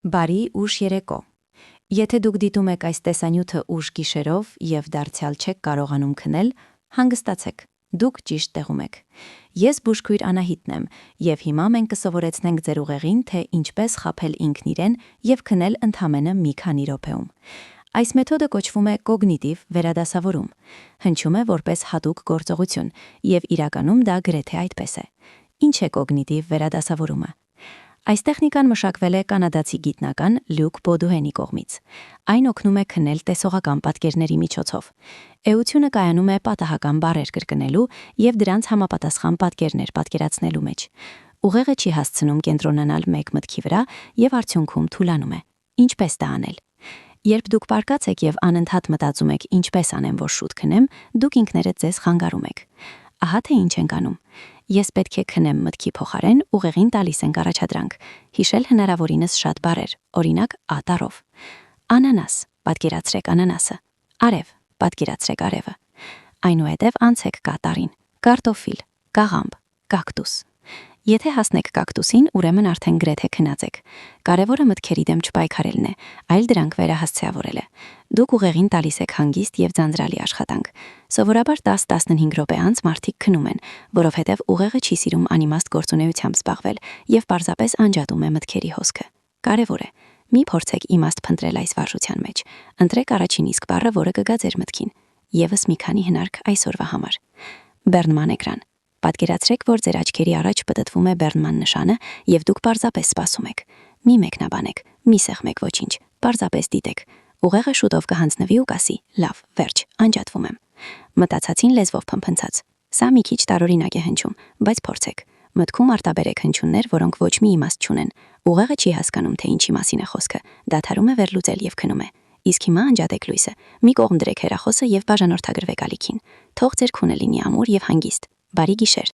Բարի ուշ երեկո։ Եթե դուք դիտում եք այս տեսանյութը ուշ գիշերով եւ դարձյալ չեք կարողանում քնել, հանգստացեք, դուք ճիշտ տեղում եք։ Ես բուժքույր Անահիտն եմ եւ հիմա մենք կսովորեցնենք ձեր ուղեղին, թե ինչպես խաբել ինքն իրեն եւ քնել ընդամենը մի քանի րոպեում։ Այս մեթոդը կոչվում է կոգնիտիվ վերադասավորում։ Հնչում է որպես հատուկ գործողություն եւ իրականում դա գրեթե այդպես է։ Ինչ է կոգնիտիվ վերադասավորումը։ Այս տեխնիկան մշակվել է կանադացի գիտնական Լյուկ Բոդուհենի կողմից։ Այն օգնում է քնել տեսողական պատկերների միջոցով։ Էությունը կայանում է պատահական բառեր կրկնելու եւ դրանց համապատասխան պատկերներ պատկերացնելու մեջ։ Ուղեղը չի հասցնում կենտրոնանալ մեկ մտքի վրա եւ արդյունքում թուլանում է։ Ինչպես դա անել։ Երբ դուք պարկած եք եւ անընդհատ մտածում եք ինչպես անեմ, որ շուտ քնեմ, դուք ինքներդ ձեզ խանգարում եք։ Ահա թե ինչ ենք անում։ Ես պետք է քնեմ մտքի փոխարեն ուղեղին տալիս ենք առաջադրանք, հիշել հնարավորինս շատ բառեր, օրինակ ատառով։ Անանաս, պատկերացրեք անանասը։ Արև, պատկերացրեք արևը։ Այնուհետև անցեք կատարին, կարտոֆիլ, կաղամբ, կակտուս։ Եթե հասնեք կակտուսին, ուրեմն արդեն գրեթե քնած եք։ Կարևորը մտքերի դեմ չպայքարելն է, այլ դրանք վերահասցեավորելը։ Դուք ուղեղին տալիս եք հանգիստ եւ ձանձրալի աշխատանք։ Սովորաբար 10-15 րոպե անց մարդիկ քնում են, որովհետեւ ուղեղը չի սիրում անիմաստ գործունեությամբ զբաղվել եւ պարզապես անջատում է մտքերի հոսքը։ Կարևոր է, մի փորձեք իմաստ փնտրել այս վարժության մեջ։ Ընտրեք առաջին իսկ բառը, որը կգա ձեր մտքին։ Եվս մի քանի հնարք այսօրվա համար։ Բեռնման էկրան։ Պատկերացրեք, որ ձեր աչքերի առաջ պտտվում է Բեռնման նշանը եւ դուք պարզապես սպասում եք։ Մի մեկնաբանեք, մի սեղմեք ոչինչ, պարզապես դիտեք։ Ուղեղը շուտով կհանձնվի ու կասի. «Լավ, վերջ, անջատվում եմ»։ Մտածածին լեզվով փնփնցած։ Սա մի քիչ տարօրինակ է հնչում, բայց փորձեք։ Մտքում արտաբերեք հնչյուններ, որոնք ոչ մի իմաստ չունեն։ Ուղեղը չի հասկանում, թե ինչի մասին է խոսքը։ Դադարում է վերլուծել եւ քնում է։ Իսկ հիմա անջատեք լույսը։ Մի կողմ դրեք հեռախոսը եւ բաժանորդագրվեք ալիքին։ Թող ձեր քունը լինի ամուր եւ հանգիստ։ Բարի գիշեր։